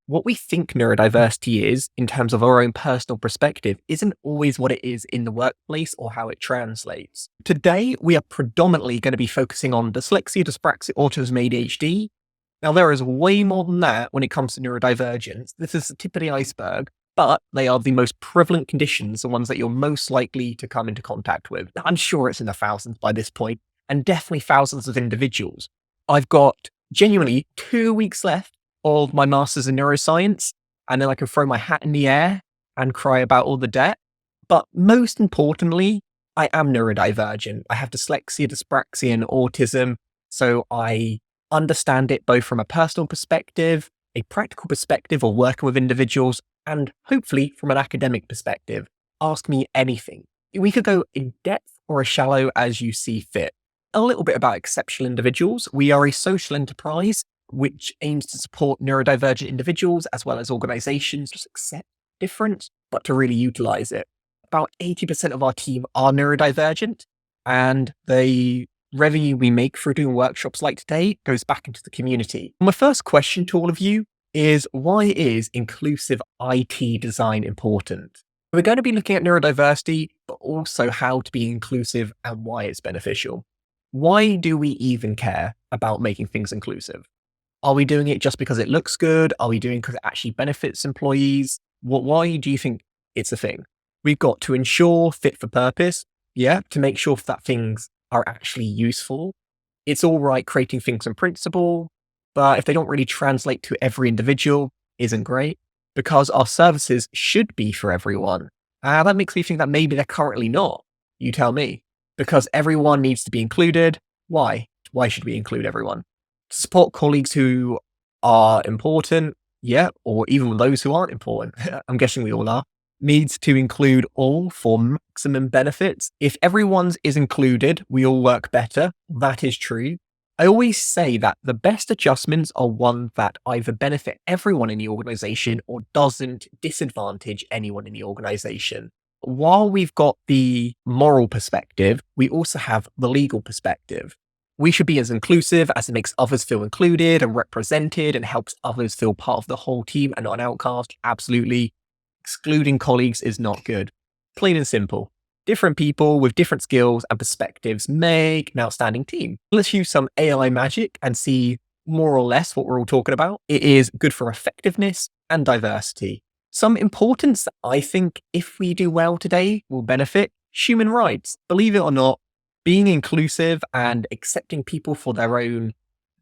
what we think neurodiversity is in terms of our own personal perspective isn't always what it is in the workplace or how it translates. Today, we are predominantly going to be focusing on dyslexia, dyspraxia, autism, ADHD. Now, there is way more than that when it comes to neurodivergence. This is the tip of the iceberg, but they are the most prevalent conditions, the ones that you're most likely to come into contact with. I'm sure it's in the thousands by this point, and definitely thousands of individuals. I've got genuinely 2 weeks left of my master's in neuroscience, and then I can throw my hat in the air and cry about all the debt. But most importantly, I am neurodivergent. I have dyslexia, dyspraxia, and autism, so I understand it both from a personal perspective, a practical perspective of working with individuals, and hopefully from an academic perspective. Ask me anything. We could go in depth or as shallow as you see fit. A little bit about exceptional individuals. We are a social enterprise which aims to support neurodivergent individuals as well as organizations to accept difference, but to really utilize it. About 80% of our team are neurodivergent, and the revenue we make through doing workshops like today goes back into the community. My first question to all of you is, why is inclusive IT design important? We're going to be looking at neurodiversity, but also how to be inclusive and why it's beneficial. Why do we even care about making things inclusive? Are we doing it just because it looks good? Are we doing it because it actually benefits employees? Why do you think it's a thing? We've got to ensure fit for purpose, to make sure that things are actually useful. It's all right creating things in principle, but if they don't really translate to every individual, isn't great, because our services should be for everyone. That makes me think that maybe they're currently not. You tell me. Because everyone needs to be included. Why? Why should we include everyone? To support colleagues who are important, or even those who aren't important, I'm guessing we all are, needs to include all for maximum benefits. If everyone's is included, we all work better. That is true. I always say that the best adjustments are one that either benefit everyone in the organization or doesn't disadvantage anyone in the organization. While we've got the moral perspective, we also have the legal perspective. We should be as inclusive as it makes others feel included and represented and helps others feel part of the whole team and not an outcast. Absolutely. Excluding colleagues is not good. Plain and simple. Different people with different skills and perspectives make an outstanding team. Let's use some AI magic and see more or less what we're all talking about. It is good for effectiveness and diversity. Some importance that I think, if we do well today, will benefit human rights. Believe it or not, being inclusive and accepting people for their own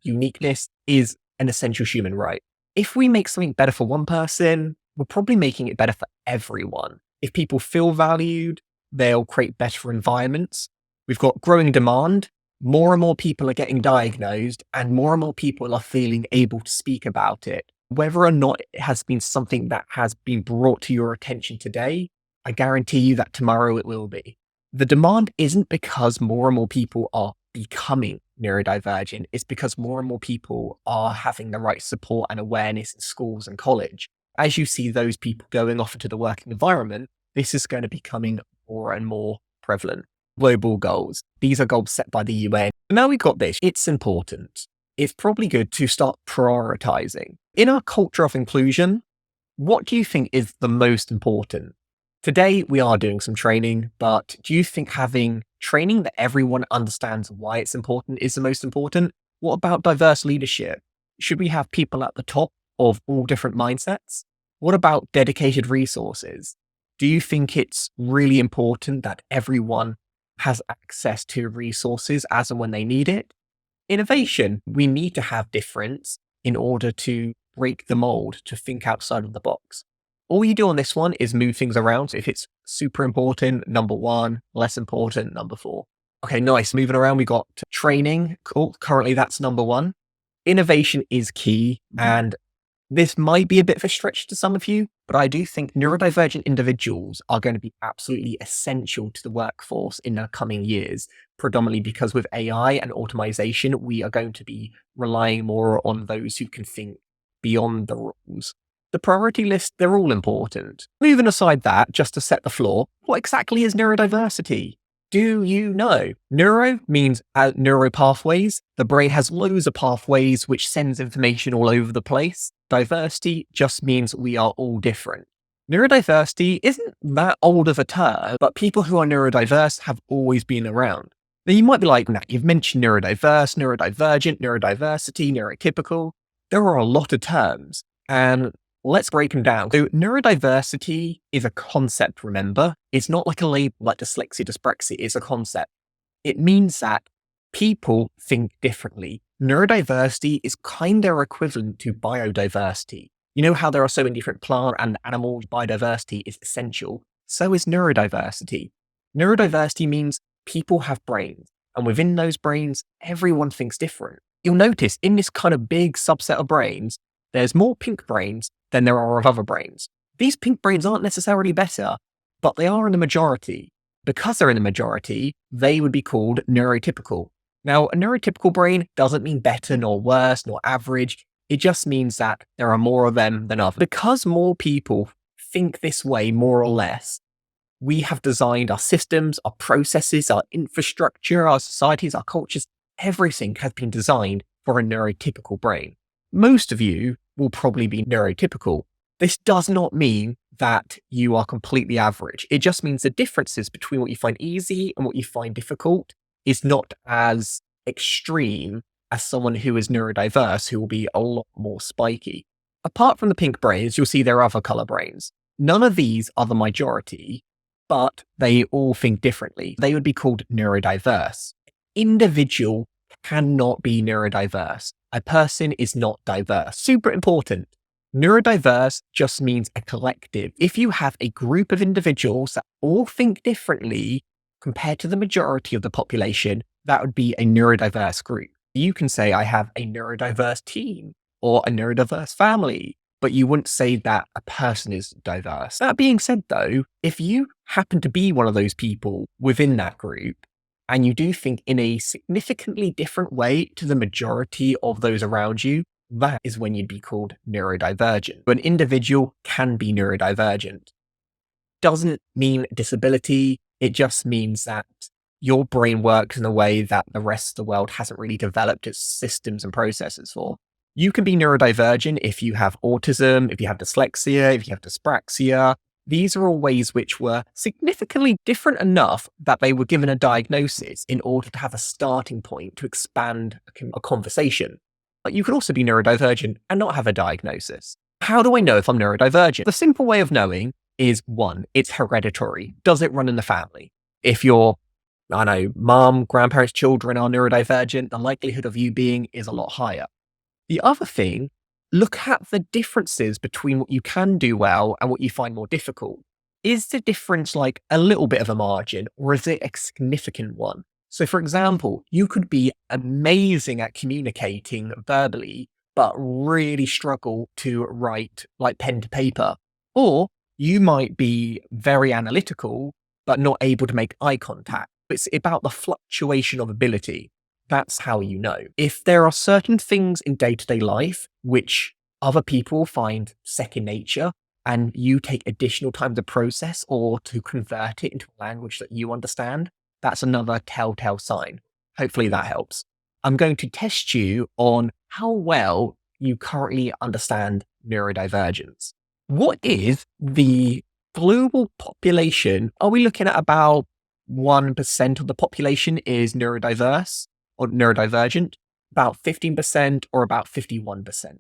uniqueness is an essential human right. If we make something better for one person, we're probably making it better for everyone. If people feel valued, they'll create better environments. We've got growing demand. More and more people are getting diagnosed, and more people are feeling able to speak about it. Whether or not it has been something that has been brought to your attention today, I guarantee you that tomorrow it will be. The demand isn't because more and more people are becoming neurodivergent. It's because more and more people are having the right support and awareness in schools and college. As you see those people going off into the working environment, this is going to be becoming more and more prevalent. Global goals. These are goals set by the UN. Now we've got this. It's important. It's probably good to start prioritizing. In our culture of inclusion, what do you think is the most important? Today, we are doing some training, but do you think having training that everyone understands why it's important is the most important? What about diverse leadership? Should we have people at the top of all different mindsets? What about dedicated resources? Do you think it's really important that everyone has access to resources as and when they need it? Innovation. We need to have difference in order to break the mold, to think outside of the box. All you do on this one is move things around. So if it's super important, number 1, less important, number 4. Okay, nice. Moving around, we got training. Cool. Currently, that's number 1. Innovation is key. And this might be a bit of a stretch to some of you, but I do think neurodivergent individuals are going to be absolutely essential to the workforce in the coming years, predominantly because with AI and automation, we are going to be relying more on those who can think beyond the rules. The priority list, they're all important. Moving aside that, just to set the floor, what exactly is neurodiversity? Do you know? Neuro means neuro pathways. The brain has loads of pathways which sends information all over the place. Diversity just means we are all different. Neurodiversity isn't that old of a term, but people who are neurodiverse have always been around. Now you might be like, Nat, you've mentioned neurodiverse, neurodivergent, neurodiversity, neurotypical. There are a lot of terms, and let's break them down. So neurodiversity is a concept, remember? It's not like a label like dyslexia, dyspraxia, it's a concept. It means that people think differently. Neurodiversity is kind of equivalent to biodiversity. You know how there are so many different plant and animal biodiversity is essential. So is neurodiversity. Neurodiversity means people have brains, and within those brains, everyone thinks different. You'll notice in this kind of big subset of brains, there's more pink brains than there are of other brains. These pink brains aren't necessarily better, but they are in the majority. Because they're in the majority, they would be called neurotypical. Now, a neurotypical brain doesn't mean better nor worse nor average. It just means that there are more of them than others. Because more people think this way, more or less, we have designed our systems, our processes, our infrastructure, our societies, our cultures. Everything has been designed for a neurotypical brain. Most of you will probably be neurotypical. This does not mean that you are completely average. It just means the differences between what you find easy and what you find difficult is not as extreme as someone who is neurodiverse, who will be a lot more spiky. Apart from the pink brains, you'll see there are other color brains. None of these are the majority, but they all think differently. They would be called neurodiverse. Individual cannot be neurodiverse. A person is not diverse. Super important. Neurodiverse just means a collective. If you have a group of individuals that all think differently compared to the majority of the population, that would be a neurodiverse group. You can say, I have a neurodiverse team or a neurodiverse family, but you wouldn't say that a person is diverse. That being said, though, if you happen to be one of those people within that group, and you do think in a significantly different way to the majority of those around you, that is when you'd be called neurodivergent. An individual can be neurodivergent. Doesn't mean disability. It just means that your brain works in a way that the rest of the world hasn't really developed its systems and processes for. You can be neurodivergent if you have autism, if you have dyslexia, if you have dyspraxia. These are all ways which were significantly different enough that they were given a diagnosis in order to have a starting point to expand a conversation. But you can also be neurodivergent and not have a diagnosis. How do I know if I'm neurodivergent? The simple way of knowing is 1, it's hereditary. Does it run in the family? If your, mom, grandparents, children are neurodivergent, the likelihood of you being is a lot higher. The other thing, look at the differences between what you can do well and what you find more difficult. Is the difference like a little bit of a margin, or is it a significant one? So for example, you could be amazing at communicating verbally, but really struggle to write like pen to paper. Or you might be very analytical, but not able to make eye contact. It's about the fluctuation of ability. That's how you know. If there are certain things in day-to-day life which other people find second nature, and you take additional time to process or to convert it into a language that you understand, that's another telltale sign. Hopefully that helps. I'm going to test you on how well you currently understand neurodivergence. What is the global population? Are we looking at about 1% of the population is neurodiverse or neurodivergent, about 15% or about 51%?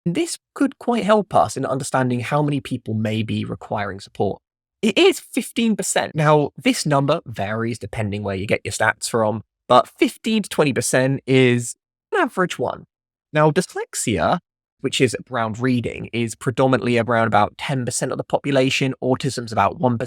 This could quite help us in understanding how many people may be requiring support. It is 15%. Now, this number varies depending where you get your stats from, but 15 to 20% is an average one. Now, dyslexia, which is around reading, is predominantly around about 10% of the population. Autism's about 1%,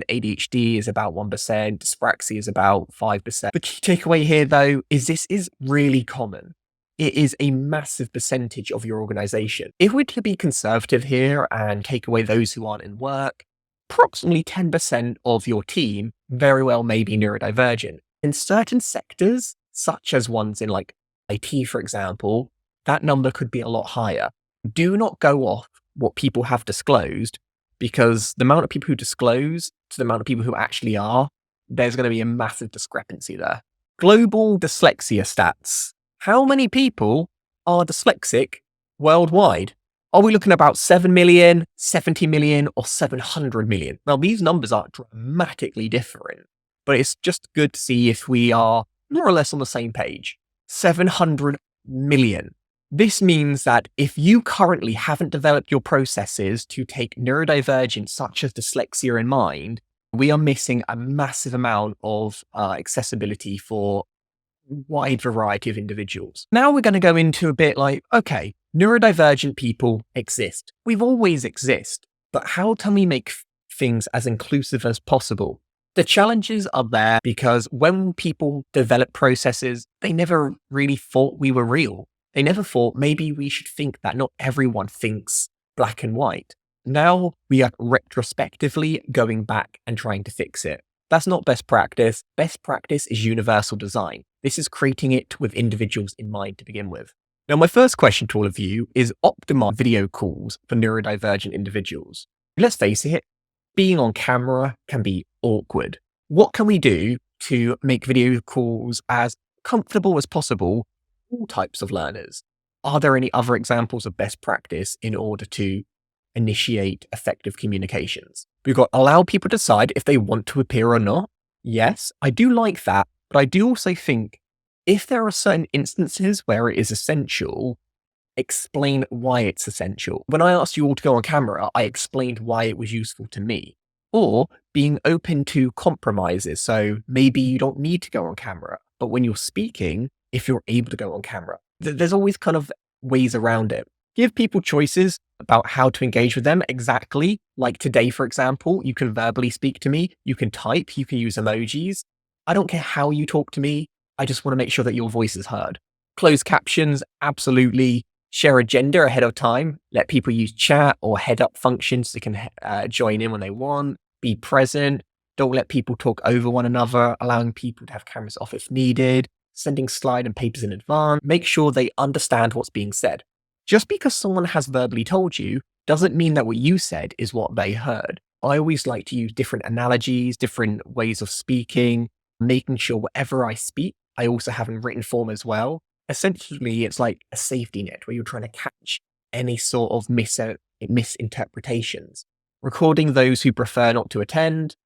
ADHD is about 1%, dyspraxia is about 5%. The key takeaway here, though, is this is really common. It is a massive percentage of your organization. If we're to be conservative here and take away those who aren't in work, approximately 10% of your team very well may be neurodivergent. In certain sectors, such as ones in like IT, for example, that number could be a lot higher. Do not go off what people have disclosed, because the amount of people who disclose to the amount of people who actually are there's going to be a massive discrepancy there. Global dyslexia stats. How many people are dyslexic worldwide? Are we looking about 7 million, 70 million, or 700 million? Now, these numbers are dramatically different, but it's just good to see if we are more or less on the same page. 700 million. This means that if you currently haven't developed your processes to take neurodivergence such as dyslexia in mind, we are missing a massive amount of accessibility for a wide variety of individuals. Now we're going to go into a bit like, okay, neurodivergent people exist. We've always exist, but how can we make things as inclusive as possible? The challenges are there because when people develop processes, they never really thought we were real. They never thought maybe we should think that not everyone thinks black and white. Now we are retrospectively going back and trying to fix it. That's not best practice. Best practice is universal design. This is creating it with individuals in mind to begin with. Now, my first question to all of you is optimize video calls for neurodivergent individuals. Let's face it, being on camera can be awkward. What can we do to make video calls as comfortable as possible for all types of learners? Are there any other examples of best practice in order to initiate effective communications? We've got allow people to decide if they want to appear or not. Yes, I do like that, but I do also think if there are certain instances where it is essential, explain why it's essential. When I asked you all to go on camera, I explained why it was useful to me. Or being open to compromises. So maybe you don't need to go on camera, but when you're speaking, if you're able to go on camera, there's always kind of ways around it. Give people choices about how to engage with them exactly. Like today, for example, you can verbally speak to me, you can type, you can use emojis. I don't care how you talk to me. I just want to make sure that your voice is heard. Closed captions, absolutely. Share agenda ahead of time. Let people use chat or head up functions so they can join in when they want. Be present. Don't let people talk over one another, allowing people to have cameras off if needed. Sending slide and papers in advance. Make sure they understand what's being said. Just because someone has verbally told you doesn't mean that what you said is what they heard. I always like to use different analogies, different ways of speaking, making sure whatever I speak, I also have in written form as well. Essentially, it's like a safety net where you're trying to catch any sort of misinterpretations. Recording those who prefer not to attend.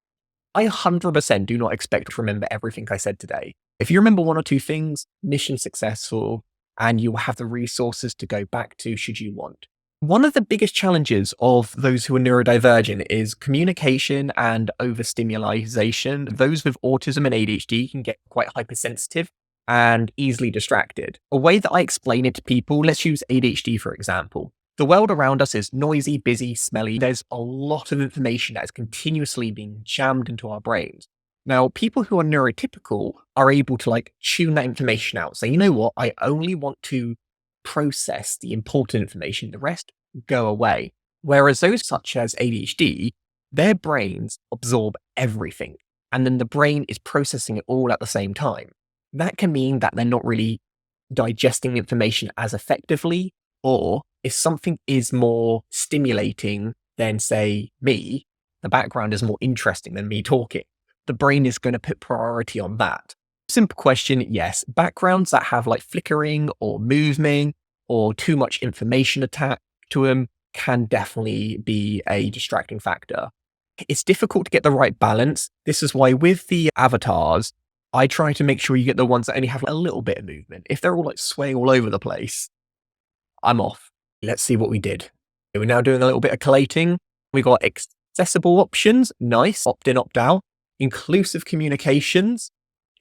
I 100% do not expect to remember everything I said today. If you remember one or two things, mission successful, and you'll have the resources to go back to should you want. One of the biggest challenges of those who are neurodivergent is communication and overstimulation. Those with autism and ADHD can get quite hypersensitive and easily distracted. A way that I explain it to people, let's use ADHD for example. The world around us is noisy, busy, smelly. There's a lot of information that is continuously being jammed into our brains. Now, people who are neurotypical are able to tune that information out. So, you know what? I only want to process the important information. The rest go away. Whereas those such as ADHD, their brains absorb everything. And then the brain is processing it all at the same time. That can mean that they're not really digesting the information as effectively, or if something is more stimulating than, say, me, the background is more interesting than me talking. The brain is going to put priority on that. Simple question, yes. Backgrounds that have flickering or moving or too much information attached to them can definitely be a distracting factor. It's difficult to get the right balance. This is why with the avatars, I try to make sure you get the ones that only have a little bit of movement. If they're all swaying all over the place, I'm off. Let's see what we did. We're now doing a little bit of collating. We got accessible options. Nice. Opt-in, opt-out. Inclusive communications.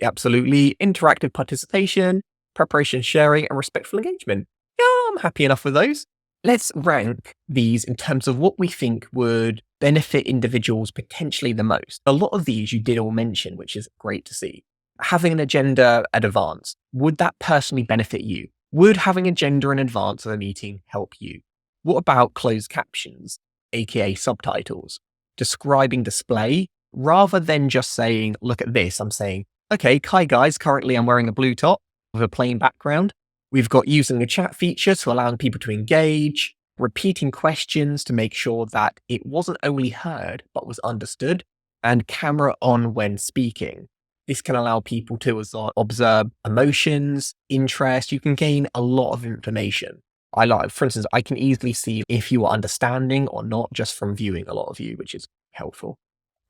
Absolutely. Interactive participation, preparation, sharing, and respectful engagement. Yeah, I'm happy enough with those. Let's rank these in terms of what we think would benefit individuals potentially the most. A lot of these you did all mention, which is great to see. Having an agenda at advance, would that personally benefit you? Would having an agenda in advance of a meeting help you? What about closed captions, aka subtitles? Describing display, rather than just saying, look at this, I'm saying, okay, hi guys, currently I'm wearing a blue top with a plain background. We've got using a chat feature to allowing people to engage, repeating questions to make sure that it wasn't only heard, but was understood. and camera on when speaking. This can allow people to observe emotions, interest. You can gain a lot of information. For instance, I can easily see if you are understanding or not just from viewing a lot of you, which is helpful.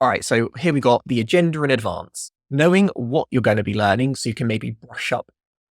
All right, so here we got the agenda in advance. Knowing what you're going to be learning so you can maybe brush up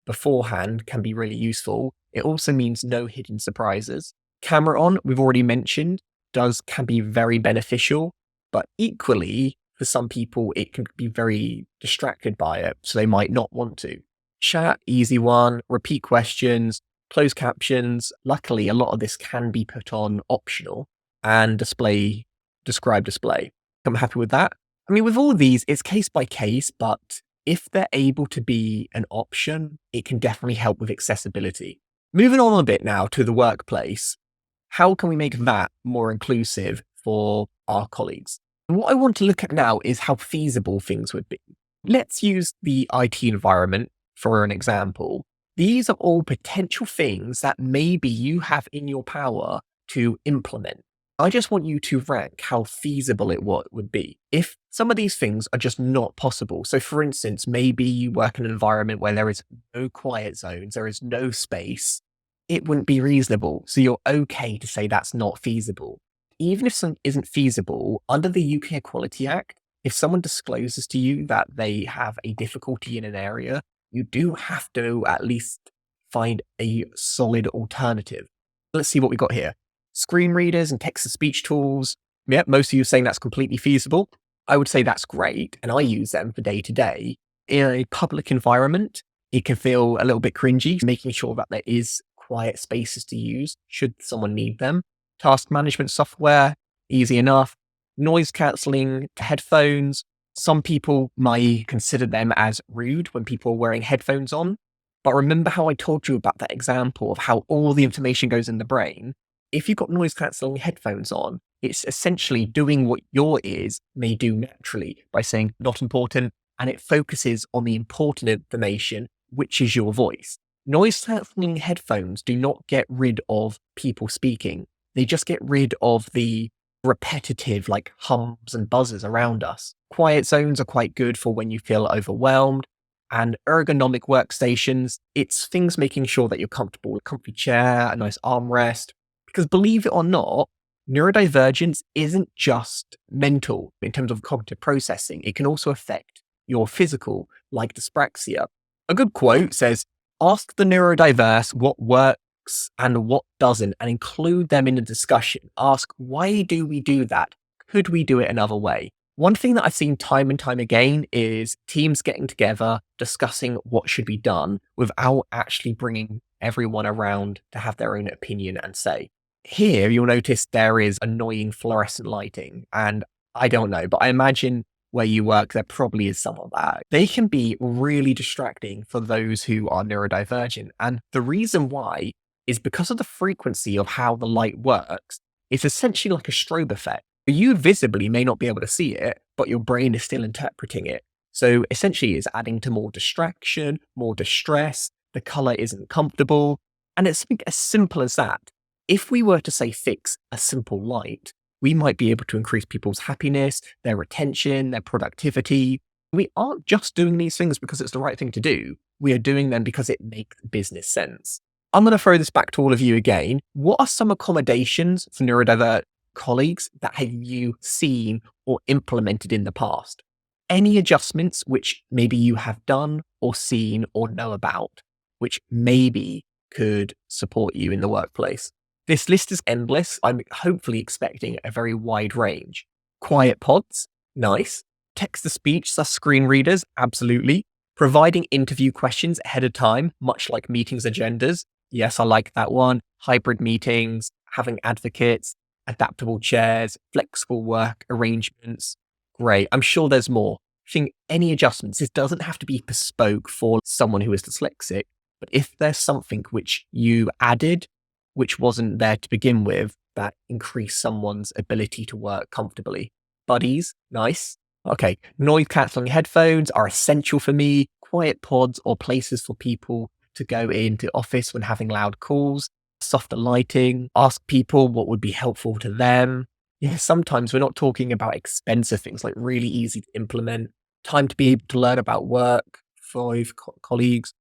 beforehand can be really useful. It also means no hidden surprises. Camera on, we've already mentioned, can be very beneficial, but equally, for some people, it can be very distracted by it, so they might not want to. Chat, easy one. Repeat questions, closed captions. Luckily, a lot of this can be put on optional, and describe display. I'm happy with that. I mean, with all of these, it's case by case, but if they're able to be an option, it can definitely help with accessibility. Moving on a bit now to the workplace, how can we make that more inclusive for our colleagues? And what I want to look at now is how feasible things would be. Let's use the IT environment for an example. These are all potential things that maybe you have in your power to implement. I just want you to rank how feasible it would be if some of these things are just not possible. So for instance, maybe you work in an environment where there is no quiet zones, there is no space. It wouldn't be reasonable. So you're okay to say that's not feasible. Even if something isn't feasible, under the UK Equality Act, if someone discloses to you that they have a difficulty in an area, you do have to at least find a solid alternative. Let's see what we got here. Screen readers and text-to-speech tools. Yep, most of you are saying that's completely feasible. I would say that's great, and I use them for day-to-day. In a public environment, it can feel a little bit cringy, making sure that there is quiet spaces to use should someone need them. Task management software, easy enough. Noise cancelling headphones. Some people might consider them as rude when people are wearing headphones on. But remember how I told you about that example of how all the information goes in the brain? If you've got noise cancelling headphones on, it's essentially doing what your ears may do naturally by saying not important, and it focuses on the important information, which is your voice. Noise cancelling headphones do not get rid of people speaking. They just get rid of the repetitive like hums and buzzes around us. Quiet zones are quite good for when you feel overwhelmed. And ergonomic workstations, it's things making sure that you're comfortable, a comfy chair, a nice armrest. Because believe it or not, neurodivergence isn't just mental in terms of cognitive processing. It can also affect your physical, like dyspraxia. A good quote says, ask the neurodiverse what works and what doesn't, and include them in the discussion. Ask, why do we do that? Could we do it another way? One thing that I've seen time and time again is teams getting together, discussing what should be done without actually bringing everyone around to have their own opinion and say. Here, you'll notice there is annoying fluorescent lighting, and I don't know, but I imagine where you work, there probably is some of that. They can be really distracting for those who are neurodivergent, and the reason why is because of the frequency of how the light works. It's essentially like a strobe effect. You visibly may not be able to see it, but your brain is still interpreting it. So essentially it's adding to more distraction, more distress, the color isn't comfortable, and it's something as simple as that. If we were to say fix a simple light, we might be able to increase people's happiness, their retention, their productivity. We aren't just doing these things because it's the right thing to do. We are doing them because it makes business sense. I'm going to throw this back to all of you again. What are some accommodations for neurodivergent colleagues that have you seen or implemented in the past? Any adjustments which maybe you have done or seen or know about, which maybe could support you in the workplace? This list is endless. I'm hopefully expecting a very wide range. Quiet pods, nice. Text-to-speech, screen readers, absolutely. Providing interview questions ahead of time, much like meetings agendas. Yes, I like that one. Hybrid meetings, having advocates, adaptable chairs, flexible work arrangements. Great. I'm sure there's more. I think any adjustments, this doesn't have to be bespoke for someone who is dyslexic, but if there's something which you added, which wasn't there to begin with, that increased someone's ability to work comfortably. Buddies, nice. Okay, noise cancelling headphones are essential for me. Quiet pods or places for people to go into office when having loud calls. Softer lighting. Ask people what would be helpful to them. Yeah, sometimes we're not talking about expensive things like really easy to implement, time to be able to learn about work, five colleagues,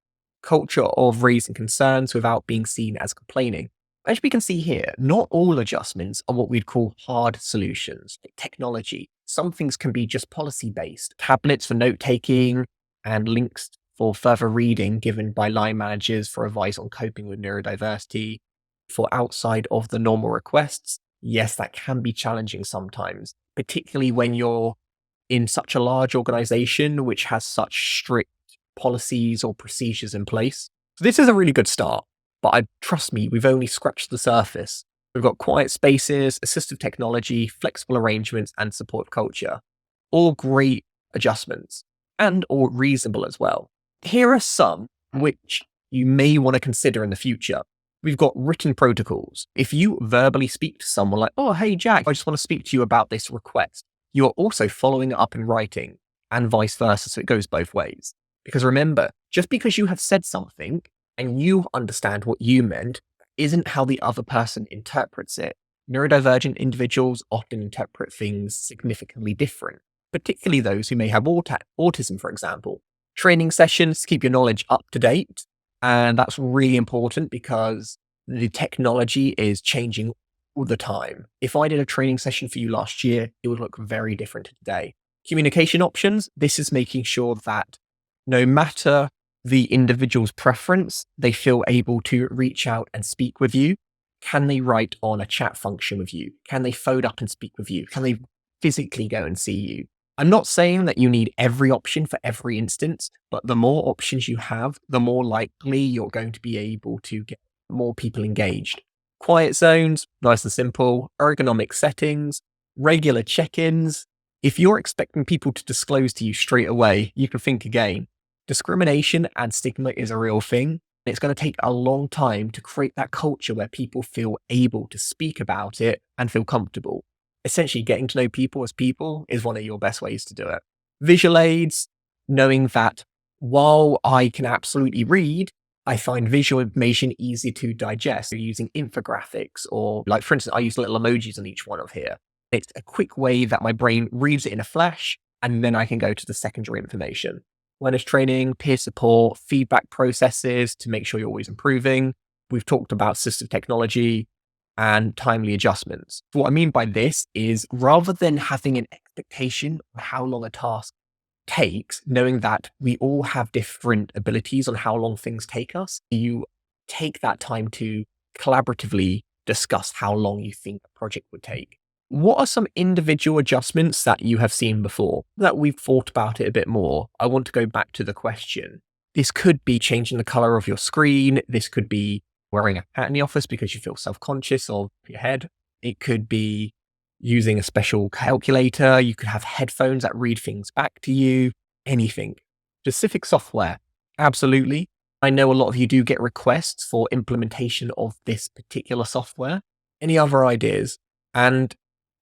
culture of raising concerns without being seen as complaining. As we can see here, not all adjustments are what we'd call hard solutions, like technology. Some things can be just policy based, tablets for note taking and links for further reading given by line managers for advice on coping with neurodiversity. For outside of the normal requests, yes, that can be challenging sometimes, particularly when you're in such a large organization which has such strict policies or procedures in place. So this is a really good start, but trust me, we've only scratched the surface. We've got quiet spaces, assistive technology, flexible arrangements, and supportive culture. All great adjustments and all reasonable as well. Here are some which you may want to consider in the future. We've got written protocols. If you verbally speak to someone like, oh, hey, Jack, I just want to speak to you about this request, you are also following it up in writing and vice versa. So it goes both ways. Because remember, just because you have said something and you understand what you meant isn't how the other person interprets it. Neurodivergent individuals often interpret things significantly different, particularly those who may have autism, for example. Training sessions keep your knowledge up to date. And that's really important because the technology is changing all the time. If I did a training session for you last year, it would look very different to today. Communication options. This is making sure that no matter the individual's preference, they feel able to reach out and speak with you. Can they write on a chat function with you? Can they phone up and speak with you? Can they physically go and see you? I'm not saying that you need every option for every instance, but the more options you have, the more likely you're going to be able to get more people engaged. Quiet zones, nice and simple. Ergonomic settings, regular check-ins. If you're expecting people to disclose to you straight away, you can think again. Discrimination and stigma is a real thing. It's going to take a long time to create that culture where people feel able to speak about it and feel comfortable. Essentially, getting to know people as people is one of your best ways to do it. Visual aids, knowing that while I can absolutely read, I find visual information easy to digest. So using infographics or, like, for instance, I use little emojis on each one of here. It's a quick way that my brain reads it in a flash, and then I can go to the secondary information. Awareness training, peer support, feedback processes to make sure you're always improving. We've talked about assistive technology and timely adjustments. What I mean by this is rather than having an expectation of how long a task takes, knowing that we all have different abilities on how long things take us, you take that time to collaboratively discuss how long you think a project would take. What are some individual adjustments that you have seen before that we've thought about it a bit more? I want to go back to the question. This could be changing the color of your screen. This could be wearing a hat in the office because you feel self-conscious of your head. It could be using a special calculator. You could have headphones that read things back to you, anything. Specific software, absolutely. I know a lot of you do get requests for implementation of this particular software. Any other ideas? And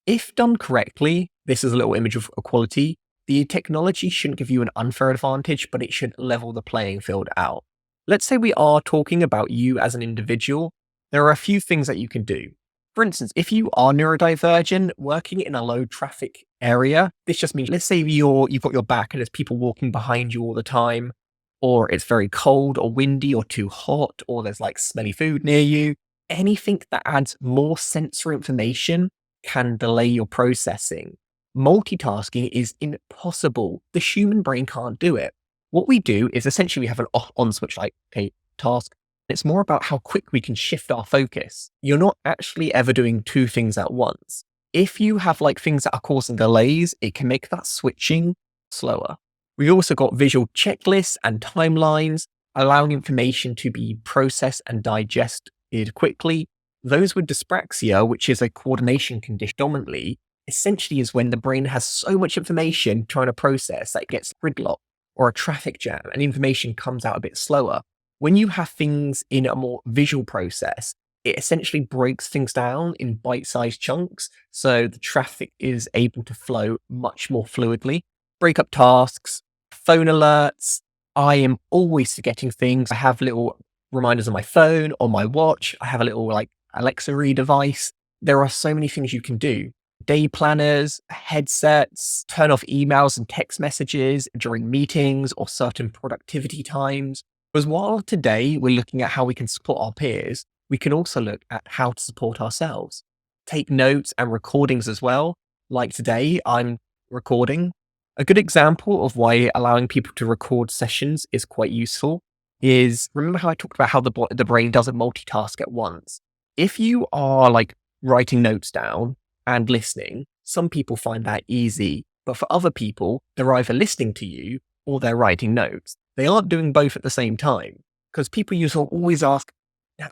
if done correctly, this is a little image of equality. The technology shouldn't give you an unfair advantage, but it should level the playing field out. Let's say we are talking about you as an individual. There are a few things that you can do. For instance, if you are neurodivergent, working in a low traffic area, this just means, let's say you've got your back and there's people walking behind you all the time, or it's very cold or windy or too hot, or there's like smelly food near you. Anything that adds more sensory information can delay your processing. Multitasking is impossible. The human brain can't do it. What we do is essentially we have an on switch, like, okay, task. It's more about how quick we can shift our focus. You're not actually ever doing two things at once. If you have like things that are causing delays, it can make that switching slower. We've also got visual checklists and timelines, allowing information to be processed and digested quickly. Those with dyspraxia, which is a coordination condition dominantly, essentially is when the brain has so much information trying to process that it gets gridlock or a traffic jam and information comes out a bit slower. When you have things in a more visual process, it essentially breaks things down in bite-sized chunks, so the traffic is able to flow much more fluidly. Break up tasks, phone alerts. I am always forgetting things. I have little reminders on my phone or my watch. I have a little like Alexa device. There are so many things you can do. day planners, headsets, turn off emails and text messages during meetings or certain productivity times. Because while today we're looking at how we can support our peers, we can also look at how to support ourselves. Take notes and recordings as well. Like today, I'm recording. A good example of why allowing people to record sessions is quite useful is, remember how I talked about how the brain doesn't multitask at once? If you are like writing notes down and listening, some people find that easy. But for other people, they're either listening to you or they're writing notes. They aren't doing both at the same time. Because people used to always ask,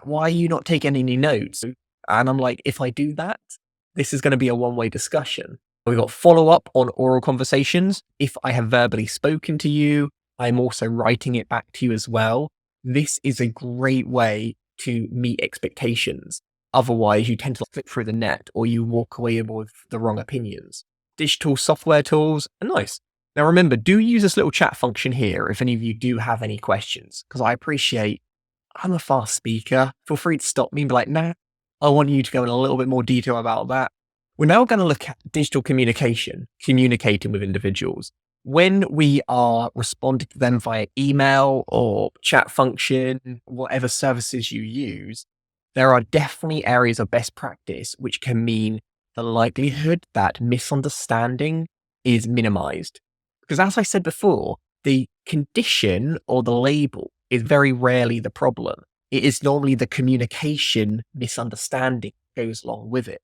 why are you not taking any notes? And I'm like, if I do that, this is going to be a one-way discussion. We've got follow-up on oral conversations. If I have verbally spoken to you, I'm also writing it back to you as well. This is a great way to meet expectations. Otherwise, you tend to flip through the net or you walk away with the wrong opinions. Digital software tools are nice. Now remember, do use this little chat function here if any of you do have any questions, because I appreciate I'm a fast speaker. Feel free to stop me and be like, nah, I want you to go in a little bit more detail about that. We're now going to look at digital communication, communicating with individuals. When we are responding to them via email or chat function, whatever services you use, there are definitely areas of best practice which can mean the likelihood that misunderstanding is minimized. Because as I said before, the condition or the label is very rarely the problem. It is normally the communication misunderstanding goes along with it.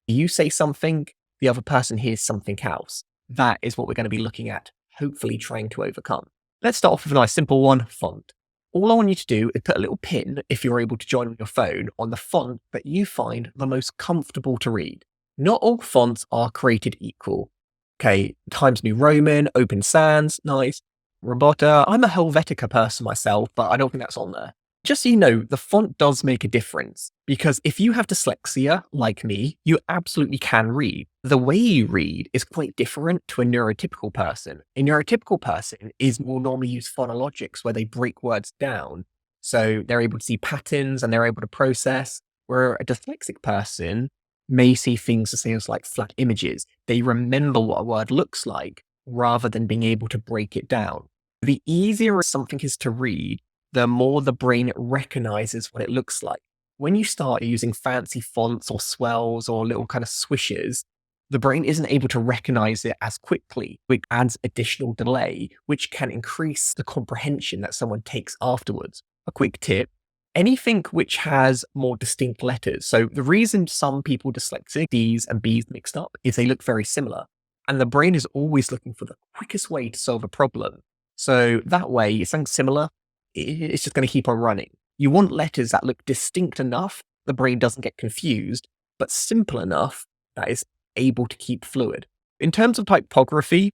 You say something, the other person hears something else. That is what we're going to be looking at, hopefully trying to overcome. Let's start off with a nice simple one, font. All I want you to do is put a little pin, if you're able to join on your phone, on the font that you find the most comfortable to read. Not all fonts are created equal. Okay, Times New Roman, Open Sans, nice. Robotta, I'm a Helvetica person myself, but I don't think that's on there. Just so you know, the font does make a difference, because if you have dyslexia, like me, you absolutely can read. The way you read is quite different to a neurotypical person. A neurotypical person will normally use phonologics where they break words down. So they're able to see patterns and they're able to process, where a dyslexic person may see things the same as like flat images. They remember what a word looks like rather than being able to break it down. The easier something is to read, the more the brain recognizes what it looks like. When you start using fancy fonts or swells or little kind of swishes, the brain isn't able to recognize it as quickly. It adds additional delay, which can increase the comprehension that someone takes afterwards. A quick tip, anything which has more distinct letters. So the reason some people dyslexic, D's and B's mixed up, is they look very similar. And the brain is always looking for the quickest way to solve a problem. So that way, it's something similar, it's just going to keep on running. You want letters that look distinct enough, the brain doesn't get confused, but simple enough that it's able to keep fluid. In terms of typography,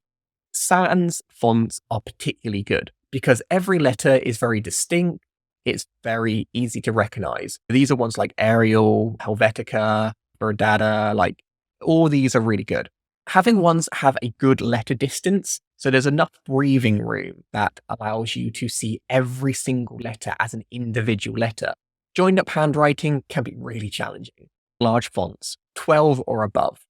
sans fonts are particularly good because every letter is very distinct. It's very easy to recognize. These are ones like Arial, Helvetica, Verdada, like all these are really good. Having ones have a good letter distance, so there's enough breathing room that allows you to see every single letter as an individual letter. Joined up handwriting can be really challenging. Large fonts, 12 or above.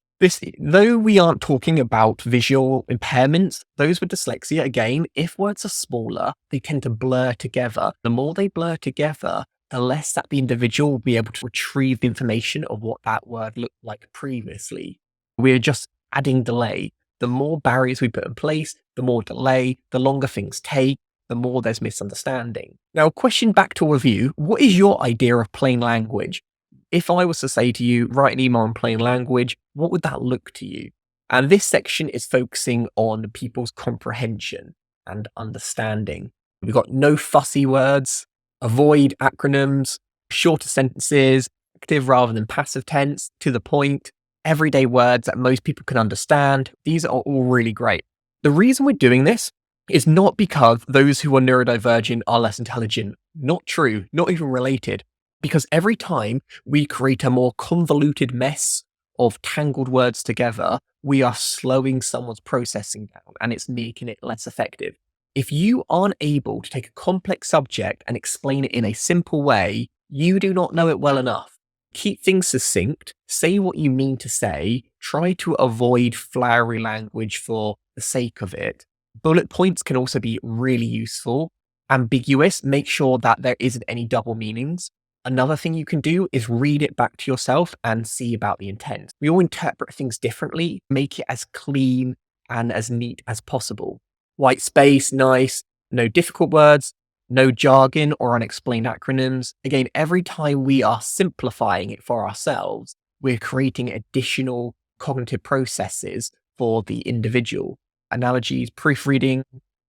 Though we aren't talking about visual impairments, those with dyslexia, again, if words are smaller, they tend to blur together. The more they blur together, the less that the individual will be able to retrieve the information of what that word looked like previously. We're just adding delay. The more barriers we put in place, the more delay, the longer things take, the more there's misunderstanding. Now, question back to review, what is your idea of plain language? If I was to say to you, write an email in plain language, what would that look to you? And this section is focusing on people's comprehension and understanding. We've got no fussy words, avoid acronyms, shorter sentences, active rather than passive tense, to the point, everyday words that most people can understand. These are all really great. The reason we're doing this is not because those who are neurodivergent are less intelligent. Not true, not even related. Because every time we create a more convoluted mess of tangled words together, we are slowing someone's processing down and it's making it less effective. If you aren't able to take a complex subject and explain it in a simple way, you do not know it well enough. Keep things succinct, say what you mean to say, try to avoid flowery language for the sake of it. Bullet points can also be really useful. Ambiguous, make sure that there isn't any double meanings. Another thing you can do is read it back to yourself and see about the intent. We all interpret things differently, make it as clean and as neat as possible. White space, nice, no difficult words, no jargon or unexplained acronyms. Again, every time we are simplifying it for ourselves, we're creating additional cognitive processes for the individual. Analogies, proofreading.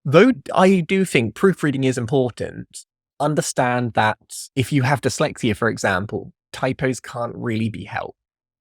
Though I do think proofreading is important, understand that if you have dyslexia, for example, typos can't really be helped.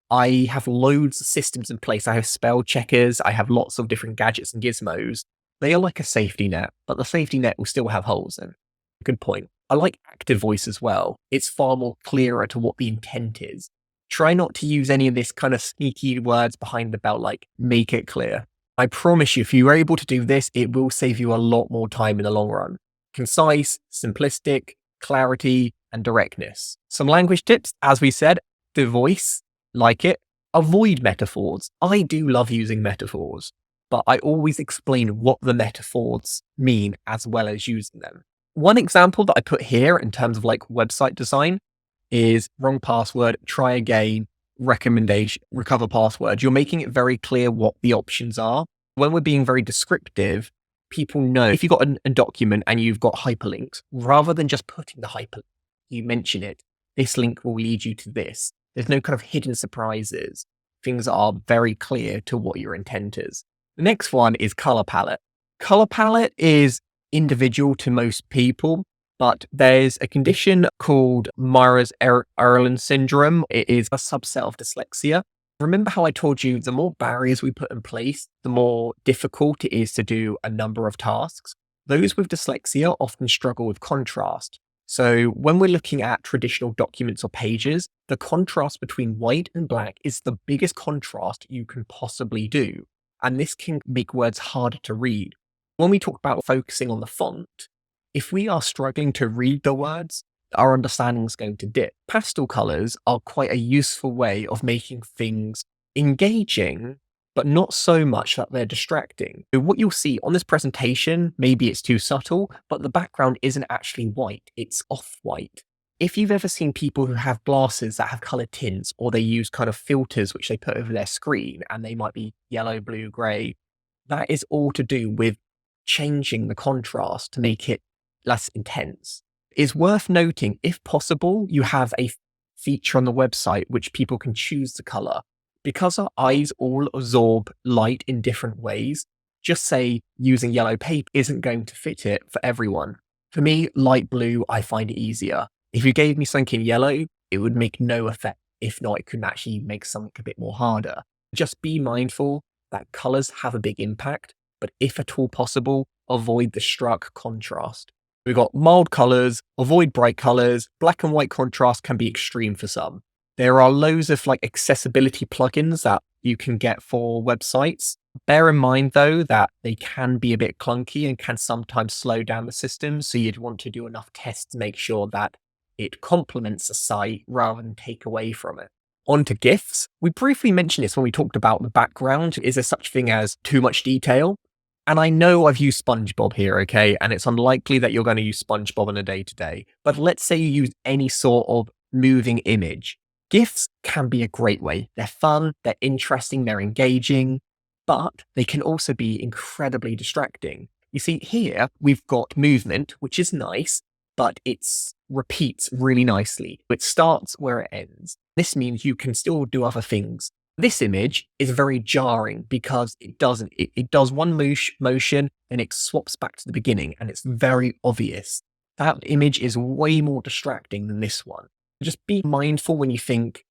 I have loads of systems in place. I have spell checkers. I have lots of different gadgets and gizmos. They are like a safety net, but the safety net will still have holes in. Good point. I like active voice as well. It's far more clearer to what the intent is. Try not to use any of this kind of sneaky words behind the belt, like make it clear. I promise you, if you are able to do this, it will save you a lot more time in the long run. Concise, simplistic, clarity, and directness. Some language tips, as we said, the voice, like it. Avoid metaphors. I do love using metaphors, but I always explain what the metaphors mean as well as using them. One example that I put here in terms of like website design is wrong password, try again, recommendation, recover password. You're making it very clear what the options are. When we're being very descriptive, people know if you've got a document and you've got hyperlinks, rather than just putting the hyperlink, you mention it. This link will lead you to this. There's no kind of hidden surprises. Things are very clear to what your intent is. The next one is color palette. Color palette is individual to most people, but there's a condition called Myers-Erlen syndrome. It is a subset of dyslexia. Remember how I told you the more barriers we put in place, the more difficult it is to do a number of tasks? Those with dyslexia often struggle with contrast. So when we're looking at traditional documents or pages, the contrast between white and black is the biggest contrast you can possibly do. And this can make words harder to read. When we talk about focusing on the font, if we are struggling to read the words, our understanding is going to dip. Pastel colors are quite a useful way of making things engaging, but not so much that they're distracting. So what you'll see on this presentation, maybe it's too subtle, but the background isn't actually white, it's off-white. If you've ever seen people who have glasses that have colored tints, or they use kind of filters which they put over their screen, and they might be yellow, blue, gray, that is all to do with changing the contrast to make it less intense. It's worth noting, if possible, you have a feature on the website which people can choose the color. Because our eyes all absorb light in different ways, just say using yellow paper isn't going to fit it for everyone. For me, light blue, I find it easier. If you gave me something in yellow, it would make no effect. If not, it could actually make something a bit more harder. Just be mindful that colors have a big impact, but if at all possible, avoid the stark contrast. We've got mild colors, avoid bright colors, black and white contrast can be extreme for some. There are loads of like accessibility plugins that you can get for websites. Bear in mind though that they can be a bit clunky and can sometimes slow down the system, so you'd want to do enough tests to make sure that it complements the site rather than take away from it. On to GIFs. We briefly mentioned this when we talked about the background. Is there such thing as too much detail? And I know I've used SpongeBob here, okay? And it's unlikely that you're going to use SpongeBob on a day-to-day. But let's say you use any sort of moving image. GIFs can be a great way. They're fun, they're interesting, they're engaging, but they can also be incredibly distracting. You see, here we've got movement, which is nice, but it repeats really nicely. It starts where it ends. This means you can still do other things. This image is very jarring because it doesn't. It does one motion and it swaps back to the beginning, and it's very obvious. That image is way more distracting than this one. Just be mindful when you think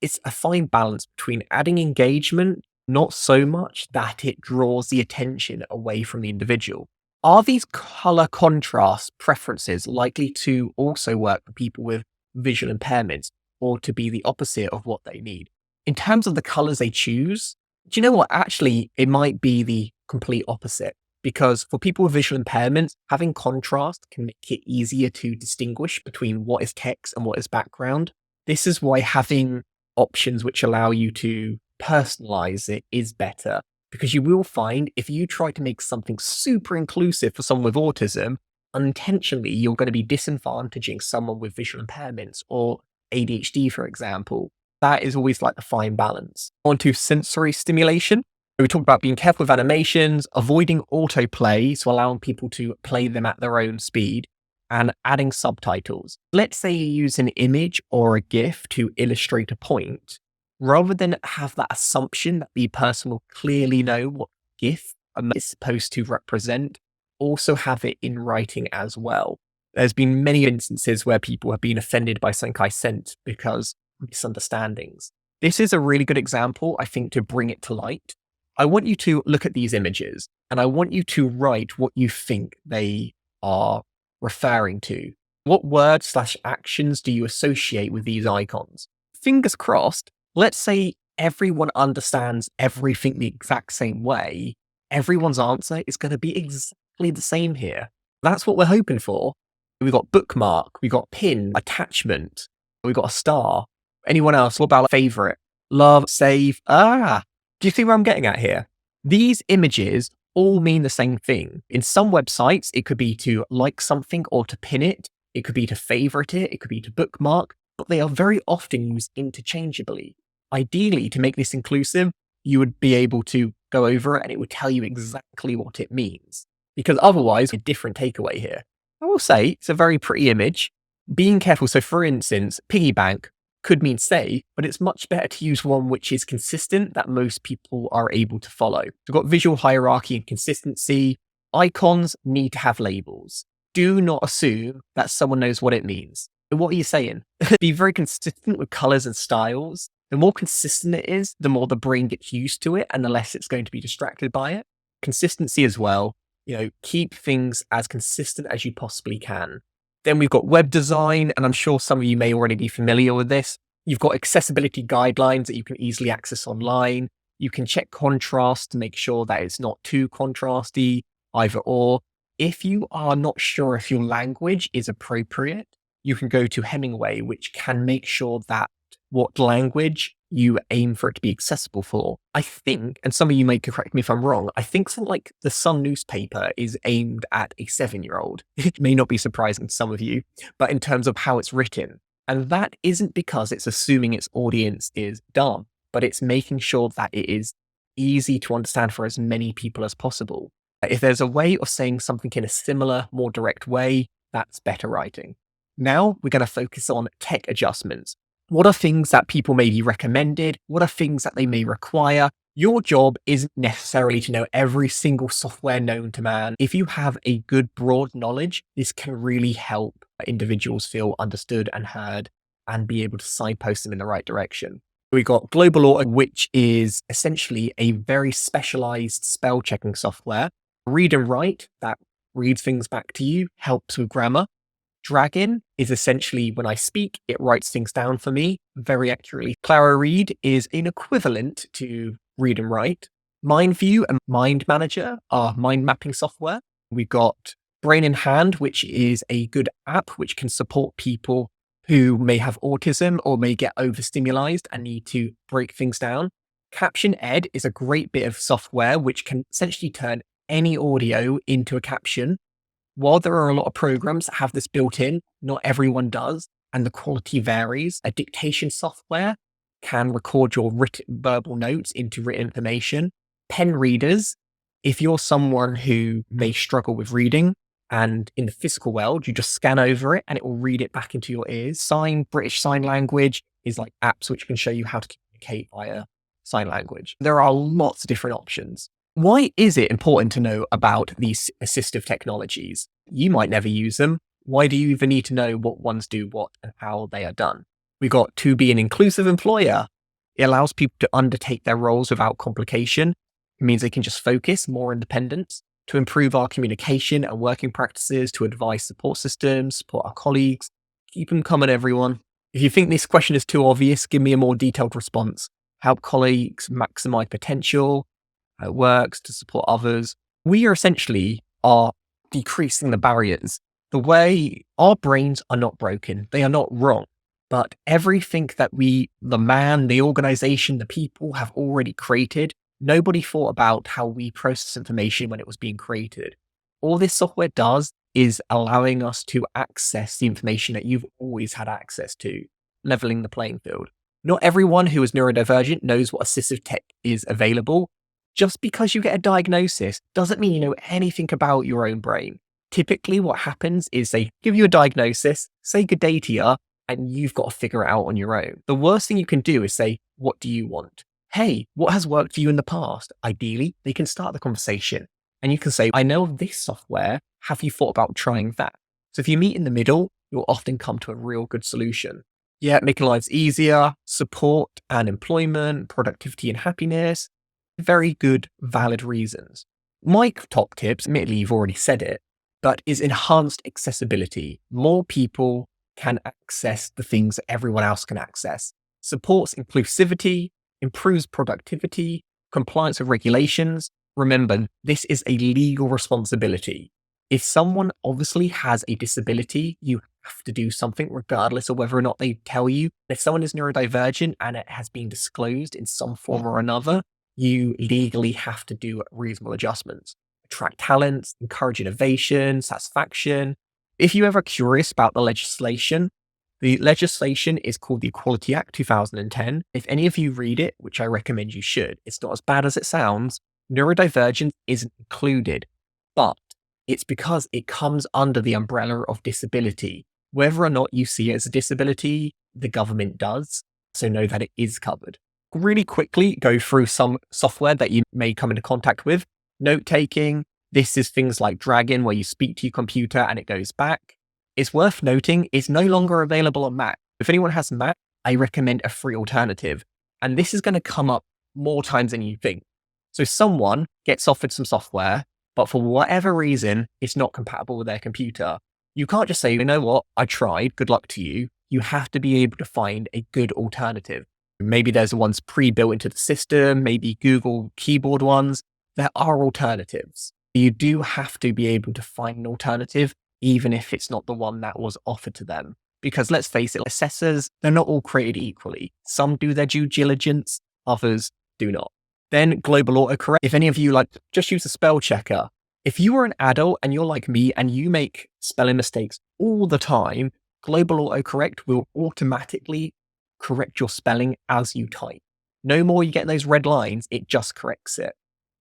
it's a fine balance between adding engagement, not so much that it draws the attention away from the individual. Are these color contrast preferences likely to also work for people with visual impairments, or to be the opposite of what they need? In terms of the colors they choose, do you know what? Actually, it might be the complete opposite, because for people with visual impairments, having contrast can make it easier to distinguish between what is text and what is background. This is why having options which allow you to personalize it is better, because you will find if you try to make something super inclusive for someone with autism, unintentionally you're going to be disadvantaging someone with visual impairments or ADHD, for example. That is always like the fine balance. On to sensory stimulation. We talked about being careful with animations, avoiding autoplay, so allowing people to play them at their own speed, and adding subtitles. Let's say you use an image or a GIF to illustrate a point. Rather than have that assumption that the person will clearly know what GIF is supposed to represent, also have it in writing as well. There's been many instances where people have been offended by something I sent because of misunderstandings. This is a really good example, I think, to bring it to light. I want you to look at these images and I want you to write what you think they are referring to. What words/actions do you associate with these icons? Fingers crossed, let's say everyone understands everything the exact same way. Everyone's answer is going to be exactly the same here. That's what we're hoping for. We've got bookmark, we've got pin, attachment, we've got a star. Anyone else? What about favorite? Love, save. Do you see where I'm getting at here? These images all mean the same thing. In some websites, it could be to like something or to pin it. It could be to favorite it. It could be to bookmark, but they are very often used interchangeably. Ideally, to make this inclusive, you would be able to go over it and it would tell you exactly what it means. Because otherwise, a different takeaway here. I will say it's a very pretty image. Being careful. So for instance, piggy bank could mean save, but it's much better to use one which is consistent that most people are able to follow. We've got visual hierarchy and consistency. Icons need to have labels. Do not assume that someone knows what it means. What are you saying? Be very consistent with colors and styles. The more consistent it is, the more the brain gets used to it and the less it's going to be distracted by it. Consistency as well. Keep things as consistent as you possibly can. Then we've got web design, and I'm sure some of you may already be familiar with this. You've got accessibility guidelines that you can easily access online. You can check contrast to make sure that it's not too contrasty, either or. If you are not sure if your language is appropriate, you can go to Hemingway, which can make sure that what language you aim for it to be accessible for. I think, and some of you may correct me if I'm wrong, I think something like the Sun newspaper is aimed at a 7-year-old. It may not be surprising to some of you, but in terms of how it's written. And that isn't because it's assuming its audience is dumb, but it's making sure that it is easy to understand for as many people as possible. If there's a way of saying something in a similar, more direct way, that's better writing. Now we're going to focus on tech adjustments. What are things that people may be recommended? What are things that they may require? Your job isn't necessarily to know every single software known to man. If you have a good broad knowledge, this can really help individuals feel understood and heard and be able to signpost them in the right direction. We've got Global Auto, which is essentially a very specialized spell checking software. Read and Write, that reads things back to you, helps with grammar. Dragon is essentially when I speak, it writes things down for me very accurately. Clara Read is an equivalent to Read and Write. MindView and Mind Manager are mind mapping software. We've got Brain in Hand, which is a good app which can support people who may have autism or may get overstimulated and need to break things down. Caption Ed is a great bit of software which can essentially turn any audio into a caption. While there are a lot of programs that have this built in, not everyone does, and the quality varies. A dictation software can record your written verbal notes into written information. Pen readers, if you're someone who may struggle with reading, and in the physical world, you just scan over it and it will read it back into your ears. British Sign Language is like apps which can show you how to communicate via sign language. There are lots of different options. Why is it important to know about these assistive technologies? You might never use them. Why do you even need to know what ones do what and how they are done? We got to be an inclusive employer. It allows people to undertake their roles without complication. It means they can just focus, more independence, to improve our communication and working practices, to advise support systems, support our colleagues. Keep them coming, everyone. If you think this question is too obvious, give me a more detailed response. Help colleagues maximize potential, how it works to support others. We are essentially decreasing the barriers. The way our brains are not broken, they are not wrong. But everything that the man, the organization, the people have already created, nobody thought about how we process information when it was being created. All this software does is allowing us to access the information that you've always had access to, leveling the playing field. Not everyone who is neurodivergent knows what assistive tech is available. Just because you get a diagnosis doesn't mean you know anything about your own brain. Typically what happens is they give you a diagnosis, say good day to you, and you've got to figure it out on your own. The worst thing you can do is say, what do you want? Hey, what has worked for you in the past? Ideally, they can start the conversation. And you can say, I know of this software. Have you thought about trying that? So if you meet in the middle, you'll often come to a real good solution. Yeah, making lives easier, support and employment, productivity and happiness. Very good, valid reasons. My top tips, admittedly, you've already said it, but is enhanced accessibility. More people can access the things that everyone else can access. Supports inclusivity, improves productivity, compliance with regulations. Remember, this is a legal responsibility. If someone obviously has a disability, you have to do something regardless of whether or not they tell you. If someone is neurodivergent and it has been disclosed in some form or another, you legally have to do reasonable adjustments. Attract talents, encourage innovation, satisfaction. If you're ever curious about the legislation is called the Equality Act 2010. If any of you read it, which I recommend you should, it's not as bad as it sounds. Neurodivergence isn't included, but it's because it comes under the umbrella of disability. Whether or not you see it as a disability, the government does, so know that it is covered. Really quickly go through some software that you may come into contact with. Note-taking. This is things like Dragon, where you speak to your computer and it goes back. It's worth noting it's no longer available on Mac. If anyone has Mac, I recommend a free alternative. And this is going to come up more times than you think. So someone gets offered some software, but for whatever reason, it's not compatible with their computer. You can't just say, you know what, I tried, good luck to you. You have to be able to find a good alternative. Maybe there's ones pre-built into the system, maybe Google keyboard ones. There are alternatives. You do have to be able to find an alternative, even if it's not the one that was offered to them. Because let's face it, assessors, they're not all created equally. Some do their due diligence, others do not. Then global autocorrect. If any of you just use a spell checker. If you are an adult and you're like me and you make spelling mistakes all the time, global autocorrect will automatically correct your spelling as you type. No more you get those red lines, it just corrects it.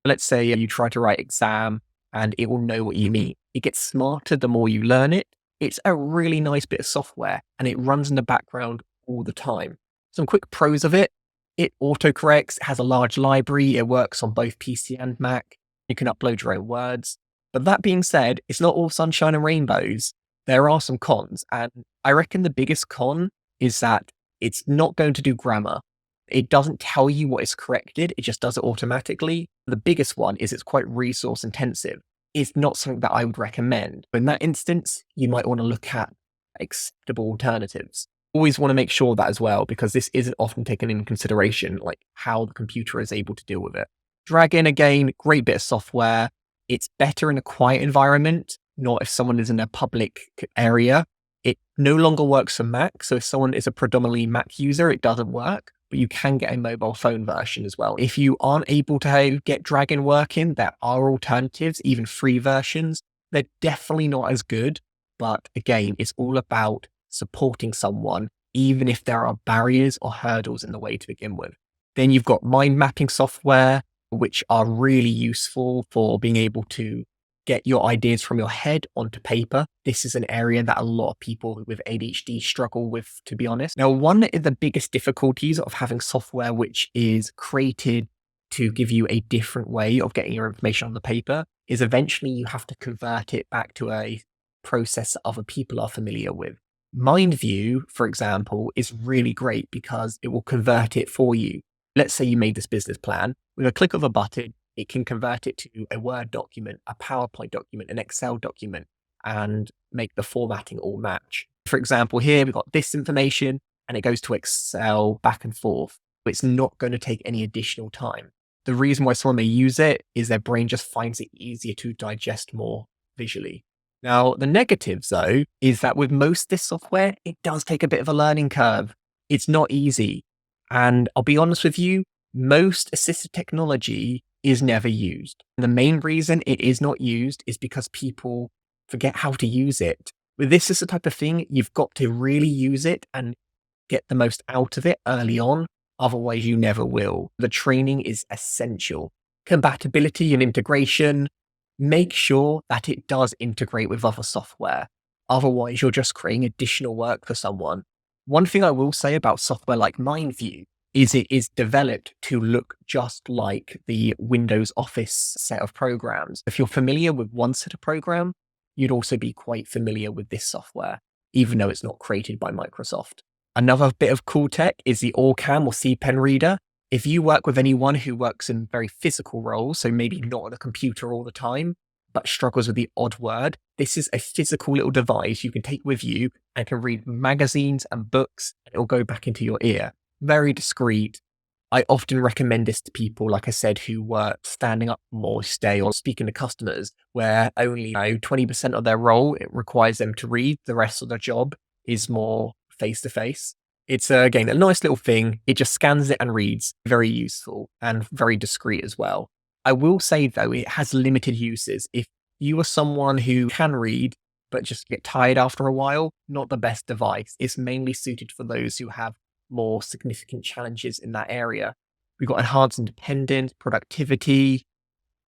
Let's say you try to write exam and it will know what you mean. It gets smarter the more you learn it. It's a really nice bit of software and it runs in the background all the time. Some quick pros of it. It autocorrects, it has a large library, it works on both PC and Mac. You can upload your own words. But that being said, it's not all sunshine and rainbows. There are some cons, and I reckon the biggest con is that it's not going to do grammar. It doesn't tell you what is corrected, it just does it automatically. The biggest one is it's quite resource intensive. It's not something that I would recommend. In that instance, you might want to look at acceptable alternatives. Always want to make sure that as well, because this isn't often taken into consideration, like how the computer is able to deal with it. Dragon, again, great bit of software. It's better in a quiet environment, not if someone is in a public area. It no longer works for Mac. So if someone is a predominantly Mac user, it doesn't work, but you can get a mobile phone version as well. If you aren't able to get Dragon working, there are alternatives, even free versions. They're definitely not as good, but again, it's all about supporting someone, even if there are barriers or hurdles in the way to begin with. Then you've got mind mapping software, which are really useful for being able to get your ideas from your head onto paper. This is an area that a lot of people with ADHD struggle with, to be honest. Now, one of the biggest difficulties of having software which is created to give you a different way of getting your information on the paper is eventually you have to convert it back to a process that other people are familiar with. MindView, for example, is really great because it will convert it for you. Let's say you made this business plan. With a click of a button, it can convert it to a Word document, a PowerPoint document, an Excel document, and make the formatting all match. For example, here we've got this information and it goes to Excel back and forth. But it's not going to take any additional time. The reason why someone may use it is their brain just finds it easier to digest more visually. Now, the negatives, though, is that with most of this software, it does take a bit of a learning curve. It's not easy. And I'll be honest with you, most assistive technology is never used. And the main reason it is not used is because people forget how to use it. With this is the type of thing, you've got to really use it and get the most out of it early on. Otherwise, you never will. The training is essential. Compatibility and integration. Make sure that it does integrate with other software. Otherwise, you're just creating additional work for someone. One thing I will say about software like MindView is it is developed to look just like the Windows Office set of programs. If you're familiar with one set of program, you'd also be quite familiar with this software, even though it's not created by Microsoft. Another bit of cool tech is the OrCam or C Pen reader. If you work with anyone who works in very physical roles, so maybe not on a computer all the time, but struggles with the odd word, this is a physical little device you can take with you and can read magazines and books, and it'll go back into your ear. Very discreet. I often recommend this to people, like I said, who work standing up more stay or speaking to customers, where only 20% of their role, it requires them to read. The rest of the job is more face-to-face. It's, again, a nice little thing. It just scans it and reads. Very useful and very discreet as well. I will say, though, it has limited uses. If you are someone who can read, but just get tired after a while, not the best device. It's mainly suited for those who have more significant challenges in that area. We've got enhanced independence, productivity.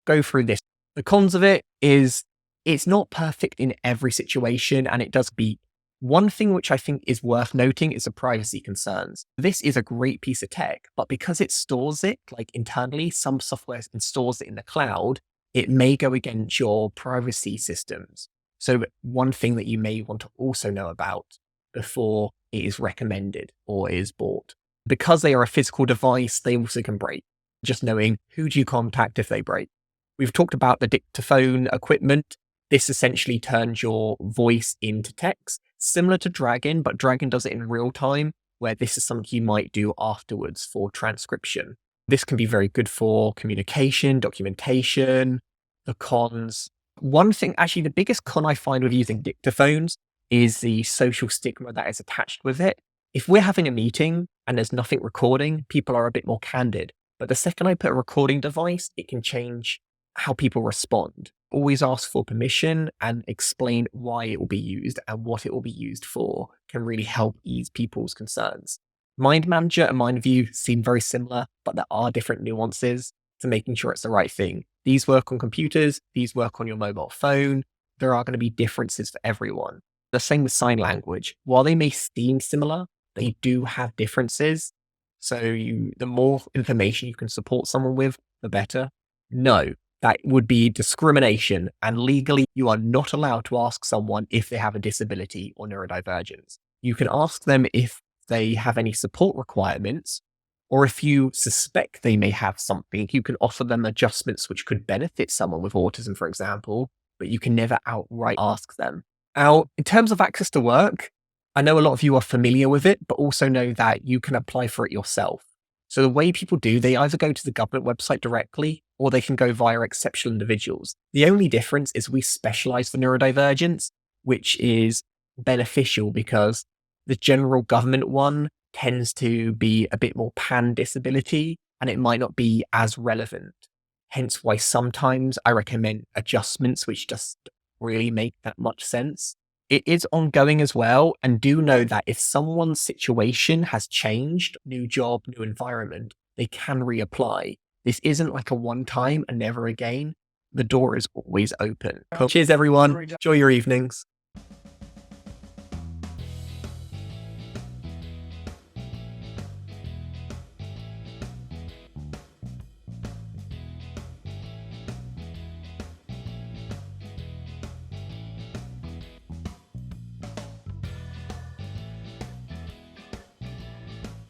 Go through this. The cons of it is it's not perfect in every situation, and it does beat. One thing which I think is worth noting is the privacy concerns. This is a great piece of tech, but because it stores it like internally, some software stores it in the cloud, it may go against your privacy systems. So one thing that you may want to also know about before it is recommended or is bought. Because they are a physical device, they also can break. Just knowing who do you contact if they break. We've talked about the dictaphone equipment. This essentially turns your voice into text, similar to Dragon, but Dragon does it in real time, where this is something you might do afterwards for transcription. This can be very good for communication, documentation, the cons. One thing, actually, the biggest con I find with using dictaphones is the social stigma that is attached with it. If we're having a meeting and there's nothing recording, people are a bit more candid. But the second I put a recording device, it can change how people respond. Always ask for permission and explain why it will be used and what it will be used for can really help ease people's concerns. Mind Manager and MindView seem very similar, but there are different nuances to making sure it's the right thing. These work on computers, these work on your mobile phone. There are going to be differences for everyone. The same with sign language. While they may seem similar, they do have differences. So the more information you can support someone with, the better. No, that would be discrimination, and legally you are not allowed to ask someone if they have a disability or neurodivergence. You can ask them if they have any support requirements, or if you suspect they may have something, you can offer them adjustments which could benefit someone with autism, for example, but you can never outright ask them. Now, in terms of access to work, I know a lot of you are familiar with it, but also know that you can apply for it yourself. So the way people do, they either go to the government website directly, or they can go via exceptional individuals. The only difference is we specialize for neurodivergence, which is beneficial because the general government one tends to be a bit more pan-disability, and it might not be as relevant. Hence why sometimes I recommend adjustments which just really make that much sense. It is ongoing as well, and do know that if someone's situation has changed, new job, new environment, they can reapply. This isn't like a one-time and never again. The door is always open. Cool. Cheers, everyone. Enjoy your evenings.